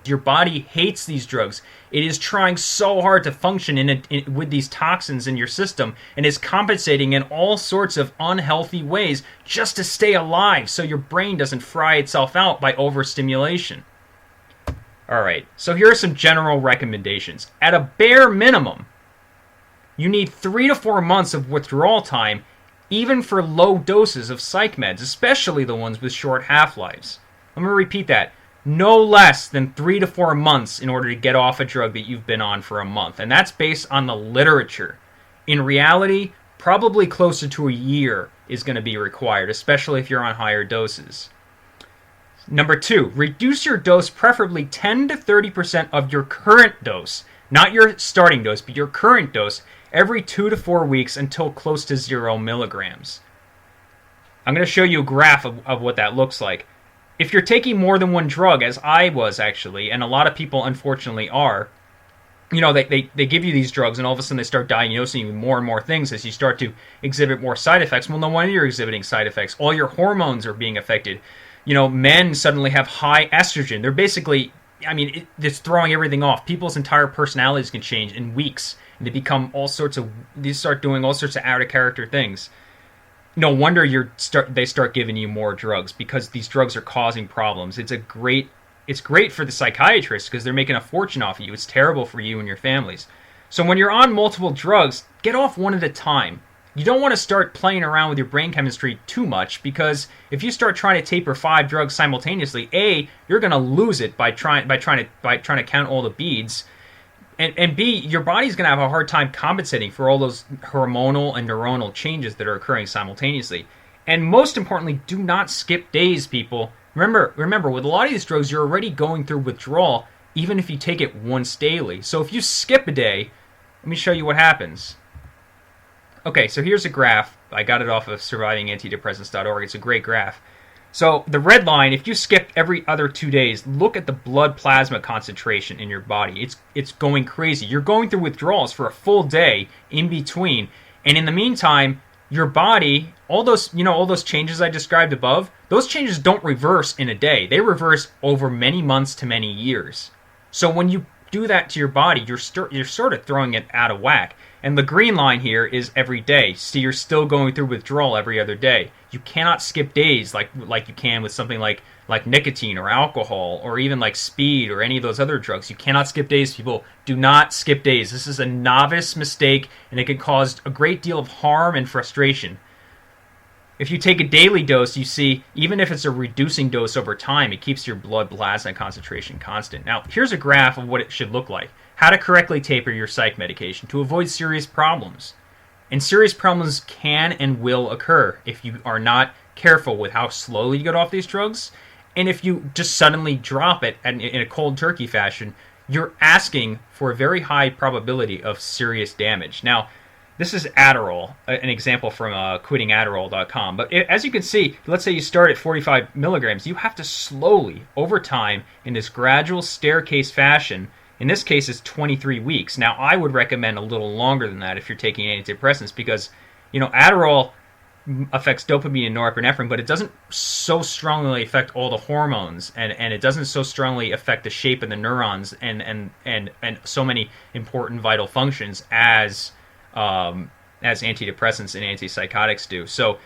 Your body hates these drugs. It is trying so hard to function with these toxins in your system and is compensating in all sorts of unhealthy ways just to stay alive so your brain doesn't fry itself out by overstimulation. Alright, so here are some general recommendations. At a bare minimum, you need 3 to 4 months of withdrawal time, even for low doses of psych meds, especially the ones with short half-lives. I'm going to repeat that. No less than 3 to 4 months in order to get off a drug that you've been on for a month. And that's based on the literature. In reality, probably closer to a year is going to be required, especially if you're on higher doses. Number 2, reduce your dose, preferably 10 to 30% of your current dose. Not your starting dose, but your current dose, every 2 to 4 weeks until close to 0 milligrams. I'm going to show you a graph of what that looks like. If you're taking more than one drug, as I was actually, and a lot of people unfortunately are, they give you these drugs and all of a sudden they start diagnosing you more and more things as you start to exhibit more side effects. Well, no wonder you're exhibiting side effects. All your hormones are being affected. Men suddenly have high estrogen. They're basically, it's throwing everything off. People's entire personalities can change in weeks. And they start doing all sorts of out of character things. No wonder they start giving you more drugs because these drugs are causing problems. It's great for the psychiatrists because they're making a fortune off of you. It's terrible for you and your families. So when you're on multiple drugs, get off one at a time. You don't want to start playing around with your brain chemistry too much because if you start trying to taper 5 drugs simultaneously, A, you're going to lose it by trying to count all the beads. And B, your body's going to have a hard time compensating for all those hormonal and neuronal changes that are occurring simultaneously. And most importantly, do not skip days, people. Remember, with a lot of these drugs, you're already going through withdrawal, even if you take it once daily. So if you skip a day, let me show you what happens. Okay, so here's a graph. I got it off of survivingantidepressants.org. It's a great graph. So the red line, if you skip every other 2 days, look at the blood plasma concentration in your body. It's going crazy. You're going through withdrawals for a full day in between. And in the meantime, your body, all those changes I described above, those changes don't reverse in a day. They reverse over many months to many years. So when you do that to your body, you're sort of throwing it out of whack. And the green line here is every day. So you're still going through withdrawal every other day. You cannot skip days like you can with something like nicotine or alcohol or even like speed or any of those other drugs. You cannot skip days, people. Do not skip days. This is a novice mistake, and it can cause a great deal of harm and frustration. If you take a daily dose, you see, even if it's a reducing dose over time, it keeps your blood plasma concentration constant. Now, here's a graph of what it should look like. How to correctly taper your psych medication to avoid serious problems. And serious problems can and will occur if you are not careful with how slowly you get off these drugs. And if you just suddenly drop it in a cold turkey fashion, you're asking for a very high probability of serious damage. Now, this is Adderall, an example from quittingadderall.com. But as you can see, let's say you start at 45 milligrams. You have to slowly, over time, in this gradual staircase fashion. In this case, it's 23 weeks. Now, I would recommend a little longer than that if you're taking antidepressants because, Adderall affects dopamine and norepinephrine, but it doesn't so strongly affect all the hormones, and it doesn't so strongly affect the shape of the neurons and so many important vital functions as antidepressants and antipsychotics do. So,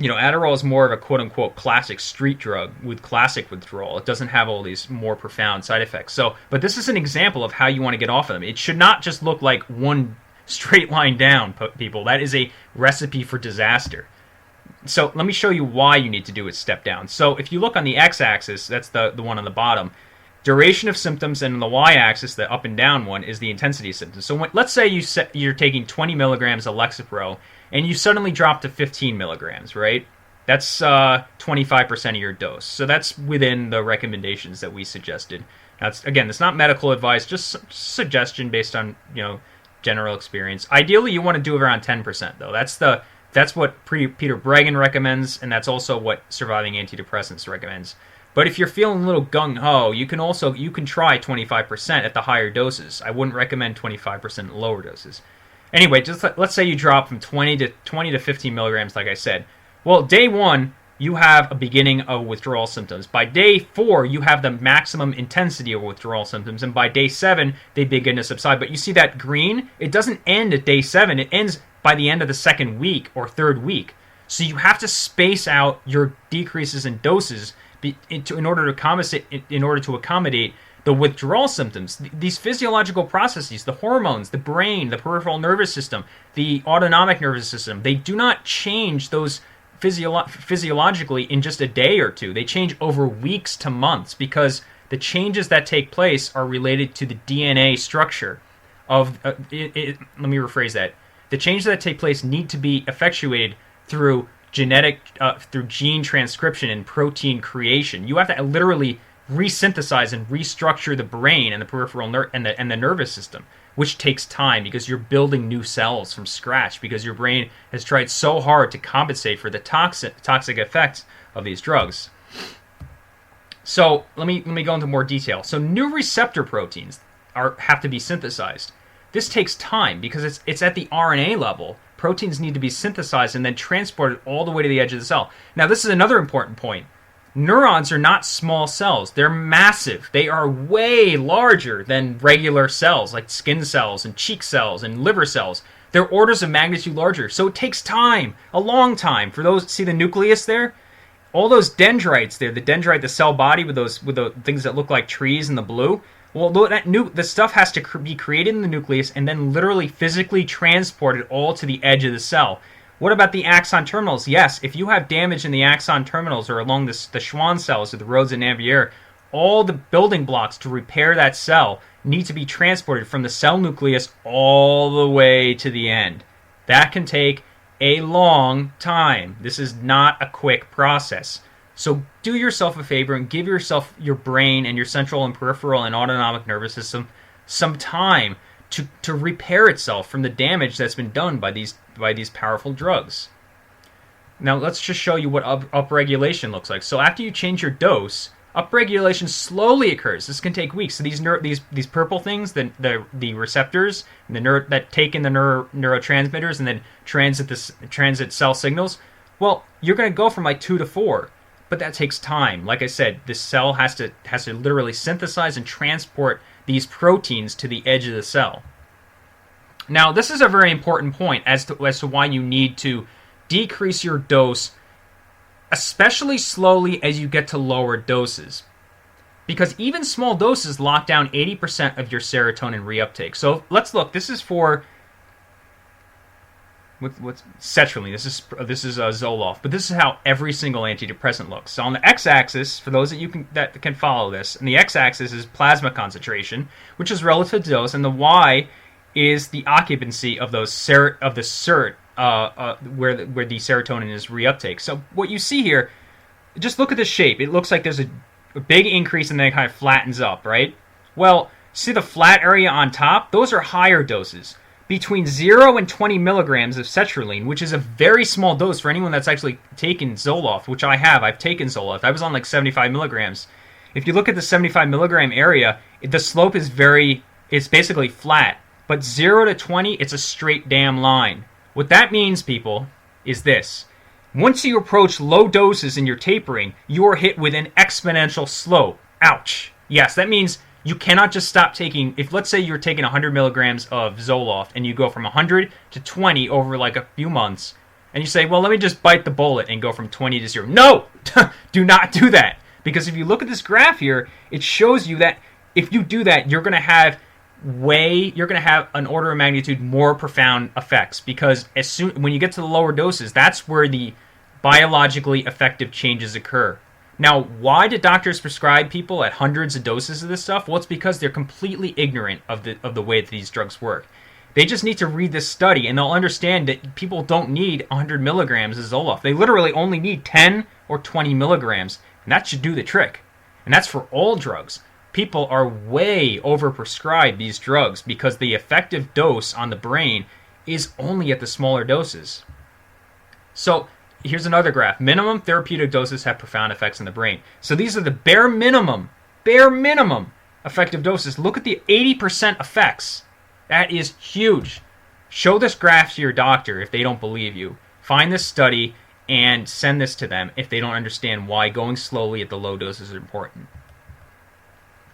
Adderall is more of a quote-unquote classic street drug with classic withdrawal. It doesn't have all these more profound side effects. But this is an example of how you want to get off of them. It should not just look like one straight line down, people. That is a recipe for disaster. So let me show you why you need to do it step down. So if you look on the x-axis, that's the one on the bottom, duration of symptoms, and on the y-axis, the up and down one, is the intensity of symptoms. So let's say you're taking 20 milligrams of Lexapro, and you suddenly drop to 15 milligrams, right? That's 25% of your dose. So that's within the recommendations that we suggested. Now, it's not medical advice, just suggestion based on general experience. Ideally, you want to do it around 10%, though. That's what Peter Bregan recommends, and that's also what Surviving Antidepressants recommends. But if you're feeling a little gung-ho, you can try 25% at the higher doses. I wouldn't recommend 25% at lower doses. Anyway, let's say you drop from 20 to 15 milligrams, like I said. Well, day one, you have a beginning of withdrawal symptoms. By day 4, you have the maximum intensity of withdrawal symptoms, and by day 7, they begin to subside. But you see that green? It doesn't end at day 7. It ends by the end of the 2nd week or 3rd week. So you have to space out your decreases in doses in order to accommodate the withdrawal symptoms. These physiological processes, the hormones, the brain, the peripheral nervous system, the autonomic nervous system, they do not change those physiologically in just a day or two. They change over weeks to months because the changes that take place are related to the DNA structure of let me rephrase that. The changes that take place need to be effectuated through through gene transcription and protein creation. You have to literally resynthesize and restructure the brain and the peripheral and the nervous system, which takes time because you're building new cells from scratch because your brain has tried so hard to compensate for the toxic effects of these drugs. So let me go into more detail. So new receptor proteins have to be synthesized. This takes time because it's at the RNA level. Proteins need to be synthesized and then transported all the way to the edge of the cell. Now, this is another important point. Neurons are not small cells. They're massive. They are way larger than regular cells, like skin cells and cheek cells and liver cells. They're orders of magnitude larger. So it takes time, a long time. For those, see the nucleus there? All those dendrites there, the cell body with the things that look like trees in the blue. Well, the stuff has to be created in the nucleus and then literally physically transported all to the edge of the cell. What about the axon terminals? Yes, if you have damage in the axon terminals or along the Schwann cells or the roads of Navier, all the building blocks to repair that cell need to be transported from the cell nucleus all the way to the end. That can take a long time. This is not a quick process. So do yourself a favor and give yourself, your brain and your central and peripheral and autonomic nervous system some time to repair itself from the damage that's been done by these powerful drugs. Now let's just show you what upregulation looks like. So after you change your dose, upregulation slowly occurs. This can take weeks. So these purple things, the receptors that take in the neurotransmitters and then transit cell signals. Well, you're going to go from like 2 to 4. But that takes time. Like I said, this cell has to literally synthesize and transport these proteins to the edge of the cell. Now, this is a very important point as to why you need to decrease your dose, especially slowly as you get to lower doses. Because even small doses lock down 80% of your serotonin reuptake. So let's look. This is for what's sertraline. This is Zoloft, but this is how every single antidepressant looks. So on the x-axis, for those that can follow this, and the x-axis is plasma concentration, which is relative to dose, and the y is the occupancy of those where the serotonin is reuptake. So what you see here, just look at the shape. It looks like there's a big increase and then it kind of flattens up, right? Well, see the flat area on top? Those are higher doses. Between 0 and 20 milligrams of sertraline, which is a very small dose for anyone that's actually taken Zoloft, which I have. I've taken Zoloft. I was on like 75 milligrams. If you look at the 75 milligram area, the slope is it's basically flat. But 0 to 20, it's a straight damn line. What that means, people, is this. Once you approach low doses in your tapering, you are hit with an exponential slope. Ouch. Yes, that means you cannot just stop taking, if let's say you're taking 100 milligrams of Zoloft and you go from 100 to 20 over like a few months, and you say, well, let me just bite the bullet and go from 20 to 0. No! Do not do that. Because if you look at this graph here, it shows you that if you do that, you're going to have an order of magnitude more profound effects. Because when you get to the lower doses, that's where the biologically effective changes occur. Now, why do doctors prescribe people at hundreds of doses of this stuff? Well, it's because they're completely ignorant of the way that these drugs work. They just need to read this study, and they'll understand that people don't need 100 milligrams of Zoloft. They literally only need 10 or 20 milligrams, and that should do the trick. And that's for all drugs. People are way overprescribed these drugs because the effective dose on the brain is only at the smaller doses. So here's another graph. Minimum therapeutic doses have profound effects on the brain. So these are the bare minimum effective doses. Look at the 80% effects. That is huge. Show this graph to your doctor if they don't believe you. Find this study and send this to them if they don't understand why going slowly at the low doses is important.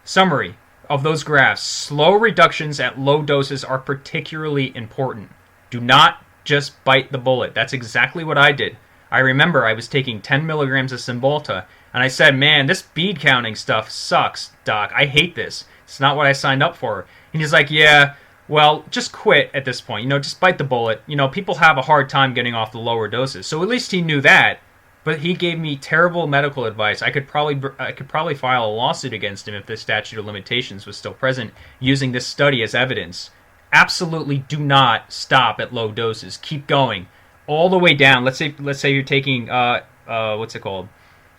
Summary of those graphs: slow reductions at low doses are particularly important. Do not just bite the bullet. That's exactly what I did. I remember I was taking 10 milligrams of Cymbalta, and I said, man, this bead counting stuff sucks, doc. I hate this. It's not what I signed up for. And he's like, yeah, well, just quit at this point. Just bite the bullet. People have a hard time getting off the lower doses. So at least he knew that. But he gave me terrible medical advice. I could probably file a lawsuit against him if the statute of limitations was still present, using this study as evidence. Absolutely do not stop at low doses. Keep going all the way down. Let's say you're taking what's it called,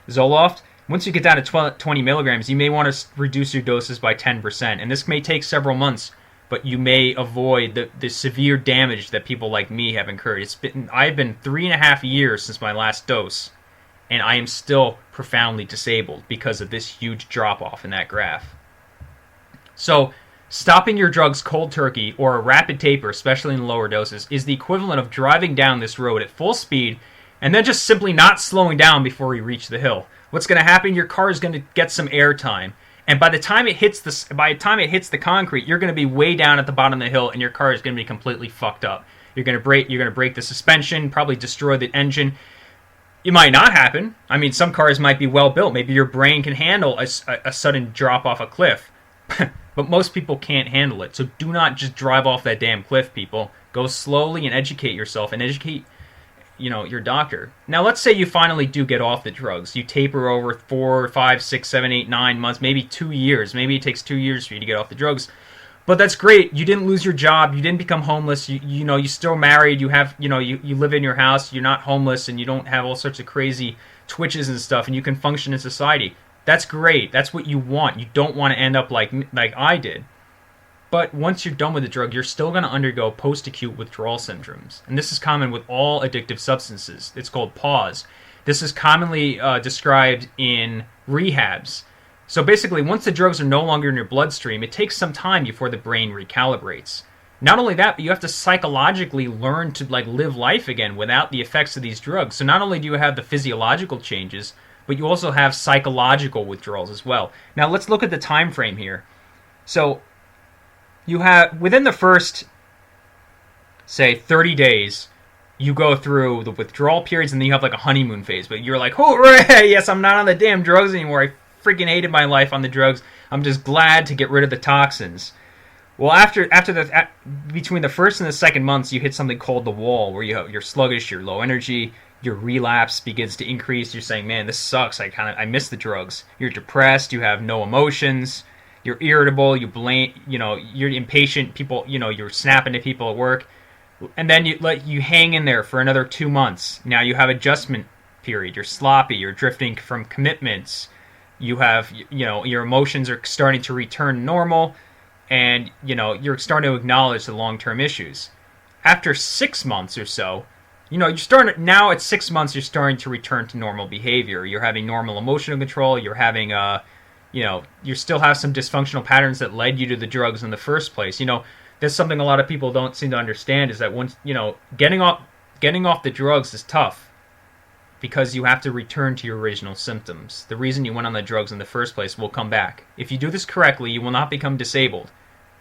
Zoloft. Once you get down to 20 milligrams, you may want to reduce your doses by 10%, and this may take several months. But you may avoid the severe damage that people like me have incurred. I've been 3.5 years since my last dose, and I am still profoundly disabled because of this huge drop-off in that graph. So, stopping your drugs cold turkey or a rapid taper, especially in lower doses, is the equivalent of driving down this road at full speed and then just simply not slowing down before you reach the hill. What's going to happen? Your car is going to get some air time. And by the time it hits the concrete, you're going to be way down at the bottom of the hill, and your car is going to be completely fucked up. You're going to break the suspension, probably destroy the engine. It might not happen. I mean, some cars might be well built. Maybe your brain can handle a sudden drop off a cliff, but most people can't handle it. So do not just drive off that damn cliff, people. Go slowly and educate yourself, and educate your doctor. Now, let's say you finally do get off the drugs. You taper over 4, 5, 6, 7, 8, 9 months, maybe 2 years. Maybe it takes 2 years for you to get off the drugs. But that's great. You didn't lose your job. You didn't become homeless. You're still married. You have, you live in your house. You're not homeless, and you don't have all sorts of crazy twitches and stuff, and you can function in society. That's great. That's what you want. You don't want to end up like I did. But once you're done with the drug, you're still going to undergo post-acute withdrawal syndromes. And this is common with all addictive substances. It's called PAWS. This is commonly described in rehabs. So basically, once the drugs are no longer in your bloodstream, it takes some time before the brain recalibrates. Not only that, but you have to psychologically learn to live life again without the effects of these drugs. So not only do you have the physiological changes, but you also have psychological withdrawals as well. Now let's look at the time frame here. So you have, within the first, say, 30 days, you go through the withdrawal periods, and then you have a honeymoon phase. But you're like, hooray, yes, I'm not on the damn drugs anymore. I freaking hated my life on the drugs. I'm just glad to get rid of the toxins. Well, between the first and the second months, you hit something called the wall, where you're sluggish, you're low energy, your relapse begins to increase. You're saying, man, this sucks. I miss the drugs. You're depressed. You have no emotions. You're irritable, you blame, you're impatient, people, you're snapping at people at work. And then you hang in there for another 2 months. Now you have adjustment period. You're sloppy, you're drifting from commitments. You have, your emotions are starting to return normal, and, you're starting to acknowledge the long-term issues. After 6 months or so, now at 6 months, you're starting to return to normal behavior. You're having normal emotional control, you're having, you still have some dysfunctional patterns that led you to the drugs in the first place. That's something a lot of people don't seem to understand, is that once, getting off the drugs is tough because you have to return to your original symptoms. The reason you went on the drugs in the first place will come back. If you do this correctly, you will not become disabled,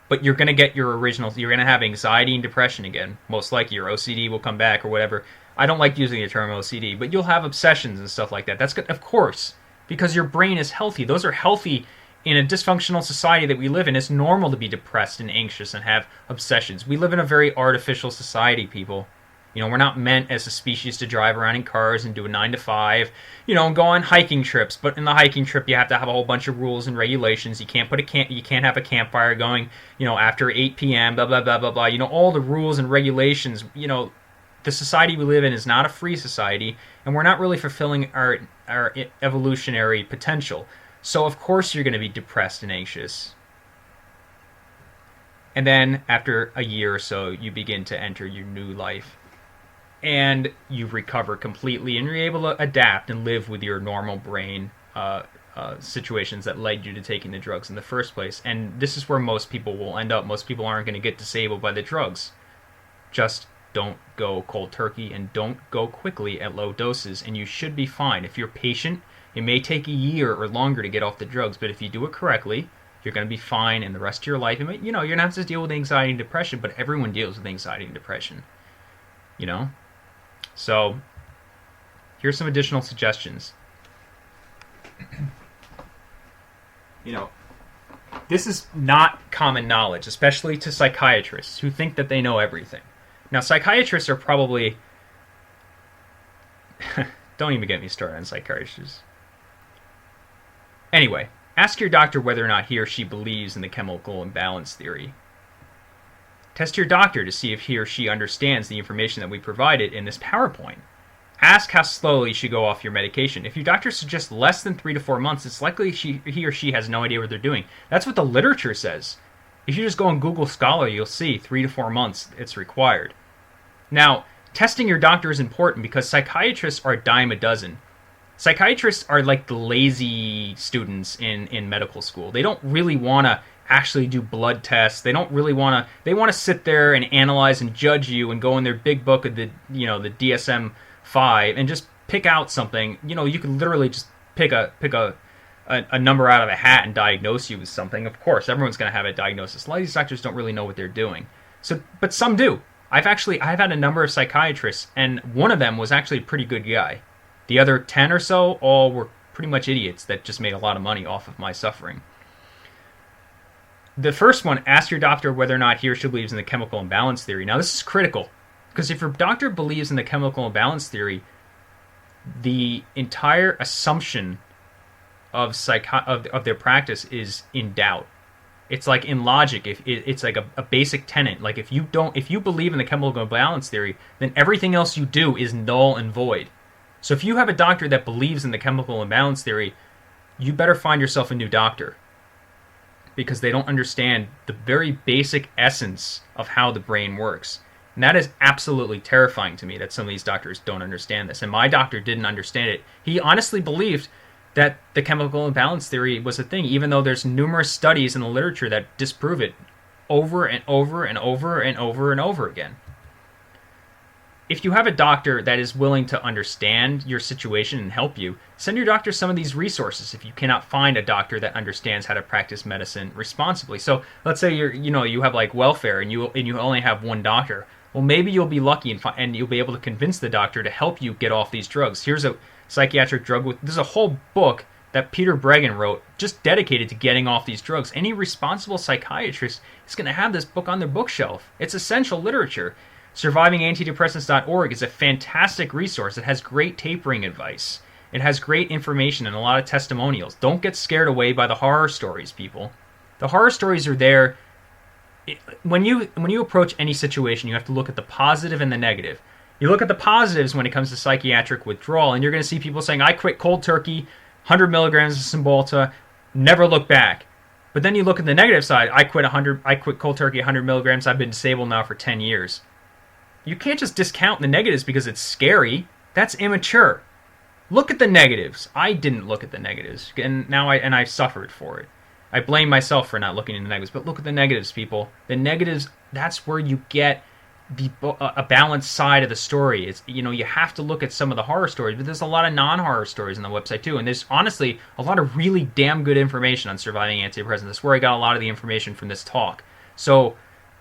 but you're going to get you're going to have anxiety and depression again. Most likely your OCD will come back or whatever. I don't like using the term OCD, but you'll have obsessions and stuff like that. That's good, of course, because your brain is healthy. Those are healthy in a dysfunctional society that we live in. It's normal to be depressed and anxious and have obsessions. We live in a very artificial society, people. We're not meant as a species to drive around in cars and do a 9 to 5, and go on hiking trips. But in the hiking trip, you have to have a whole bunch of rules and regulations. You can't have a campfire going, after 8 p.m., blah, blah, blah, blah, blah. All the rules and regulations. The society we live in is not a free society, and we're not really fulfilling our evolutionary potential. So of course you're going to be depressed and anxious. And then after a year or so, you begin to enter your new life. And you recover completely, and you're able to adapt and live with your normal brain situations that led you to taking the drugs in the first place. And this is where most people will end up. Most people aren't going to get disabled by the drugs. Just don't go cold turkey and don't go quickly at low doses, and you should be fine. If you're patient, it may take a year or longer to get off the drugs, but if you do it correctly, you're going to be fine in the rest of your life. You're going to have to deal with anxiety and depression, but everyone deals with anxiety and depression. So here's some additional suggestions. This is not common knowledge, especially to psychiatrists who think that they know everything. Now, psychiatrists are probably... Don't even get me started on psychiatrists. Anyway, ask your doctor whether or not he or she believes in the chemical imbalance theory. Test your doctor to see if he or she understands the information that we provided in this PowerPoint. Ask how slowly you should go off your medication. If your doctor suggests less than 3 to 4 months, it's likely he or she has no idea what they're doing. That's what the literature says. If you just go on Google Scholar, you'll see 3 to 4 months it's required. Now, testing your doctor is important because psychiatrists are a dime a dozen. Psychiatrists are like the lazy students in medical school. They don't really want to actually do blood tests. They don't really want to. They want to sit there and analyze and judge you and go in their big book of the DSM-5 and just pick out something. You could literally just pick a number out of a hat and diagnose you with something. Of course, everyone's going to have a diagnosis. A lot of these doctors don't really know what they're doing. But some do. I've had a number of psychiatrists, and one of them was actually a pretty good guy. The other 10 or so all were pretty much idiots that just made a lot of money off of my suffering. The first one, ask your doctor whether or not he or she believes in the chemical imbalance theory. Now, this is critical, because if your doctor believes in the chemical imbalance theory, the entire assumption of their practice is in doubt. It's like in logic, it's like a basic tenet. Like if you believe in the chemical imbalance theory, then everything else you do is null and void. So if you have a doctor that believes in the chemical imbalance theory, you better find yourself a new doctor, because they don't understand the very basic essence of how the brain works. And that is absolutely terrifying to me that some of these doctors don't understand this. And my doctor didn't understand it. He honestly believed that the chemical imbalance theory was a thing, even though there's numerous studies in the literature that disprove it over and over and over and over and over again. If you have a doctor that is willing to understand your situation and help you, send your doctor some of these resources if you cannot find a doctor that understands how to practice medicine responsibly. So let's say you have like welfare and you only have one doctor. Well, maybe you'll be lucky and you'll be able to convince the doctor to help you get off these drugs. Here's a psychiatric drug there's a whole book that Peter Bregan wrote just dedicated to getting off these drugs. Any responsible psychiatrist is going to have this book on their bookshelf. It's essential literature. SurvivingAntidepressants.org is a fantastic resource. It has great tapering advice. It has great information and a lot of testimonials. Don't get scared away by the horror stories, people. The horror stories are there. When you approach any situation, you have to look at the positive and the negative. You look at the positives when it comes to psychiatric withdrawal, and you're going to see people saying, I quit cold turkey, 100 milligrams of Cymbalta, never look back. But then you look at the negative side. I quit cold turkey, 100 milligrams. I've been disabled now for 10 years. You can't just discount the negatives because it's scary. That's immature. Look at the negatives. I didn't look at the negatives, and I suffered for it. I blame myself for not looking at the negatives, but look at the negatives, people. The negatives, that's where you get a balanced side of the story. It's, you have to look at some of the horror stories, but there's a lot of non-horror stories on the website too, and there's honestly a lot of really damn good information on surviving antidepressants. That's where I got a lot of the information from this talk. So,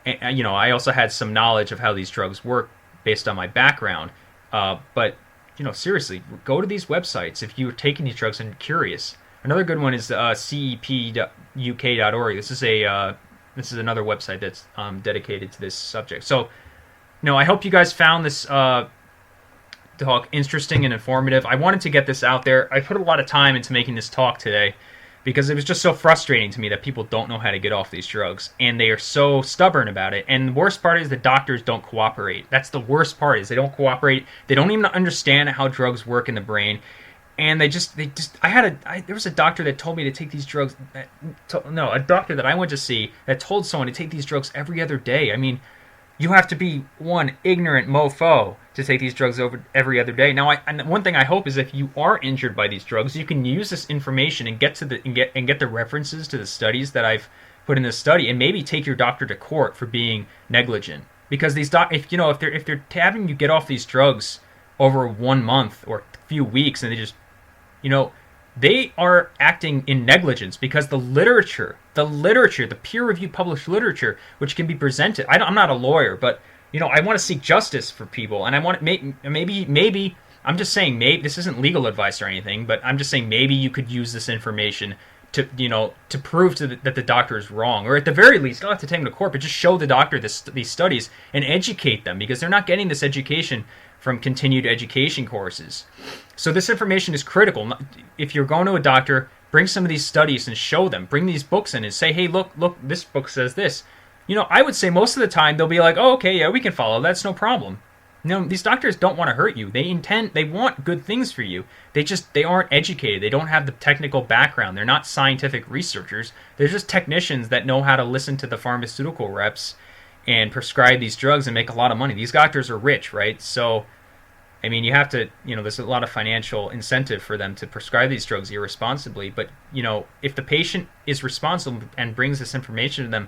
I also had some knowledge of how these drugs work based on my background. But seriously, go to these websites if you're taking these drugs and you're curious. Another good one is cepuk.org. This is another website that's dedicated to this subject. So, I hope you guys found this talk interesting and informative. I wanted to get this out there. I put a lot of time into making this talk today, because it was just so frustrating to me that people don't know how to get off these drugs, and they are so stubborn about it. And the worst part is the doctors don't cooperate. That's the worst part, is they don't cooperate. They don't even understand how drugs work in the brain. And there was a doctor that told me to take these drugs. A doctor that I went to see that told someone to take these drugs every other day. I mean, you have to be one ignorant mofo to take these drugs over every other day. Now, one thing I hope is if you are injured by these drugs, you can use this information and get the references to the studies that I've put in this study, and maybe take your doctor to court for being negligent. because if they're having you get off these drugs over 1 month or a few weeks, and they just, they are acting in negligence, because the peer-reviewed published literature, which can be presented. I'm not a lawyer, but I want to seek justice for people, and I want maybe I'm just saying, maybe this isn't legal advice or anything, but I'm just saying maybe you could use this information to prove that the doctor is wrong, or at the very least, don't have to take them to court, but just show the doctor these studies and educate them, because they're not getting this education from continued education courses. So this information is critical. If you're going to a doctor, bring some of these studies and show them. Bring these books in and say, hey, look, this book says this. I would say most of the time they'll be like, oh, okay, yeah, we can follow. That's no problem. These doctors don't want to hurt you. They want good things for you. They aren't educated. They don't have the technical background. They're not scientific researchers. They're just technicians that know how to listen to the pharmaceutical reps and prescribe these drugs and make a lot of money. These doctors are rich, right? So, you have to, there's a lot of financial incentive for them to prescribe these drugs irresponsibly. But, if the patient is responsible and brings this information to them,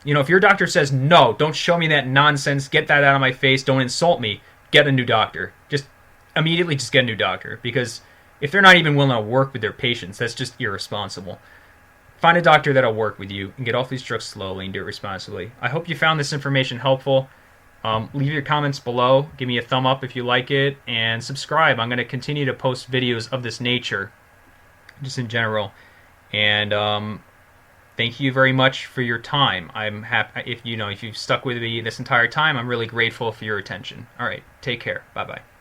if your doctor says, no, don't show me that nonsense, get that out of my face, don't insult me, get a new doctor. Just immediately just get a new doctor. Because if they're not even willing to work with their patients, that's just irresponsible. Find a doctor that'll work with you and get off these drugs slowly and do it responsibly. I hope you found this information helpful. Leave your comments below. Give me a thumb up if you like it. And subscribe. I'm going to continue to post videos of this nature, just in general. And thank you very much for your time. I'm happy if you've stuck with me this entire time. I'm really grateful for your attention. All right. Take care. Bye-bye.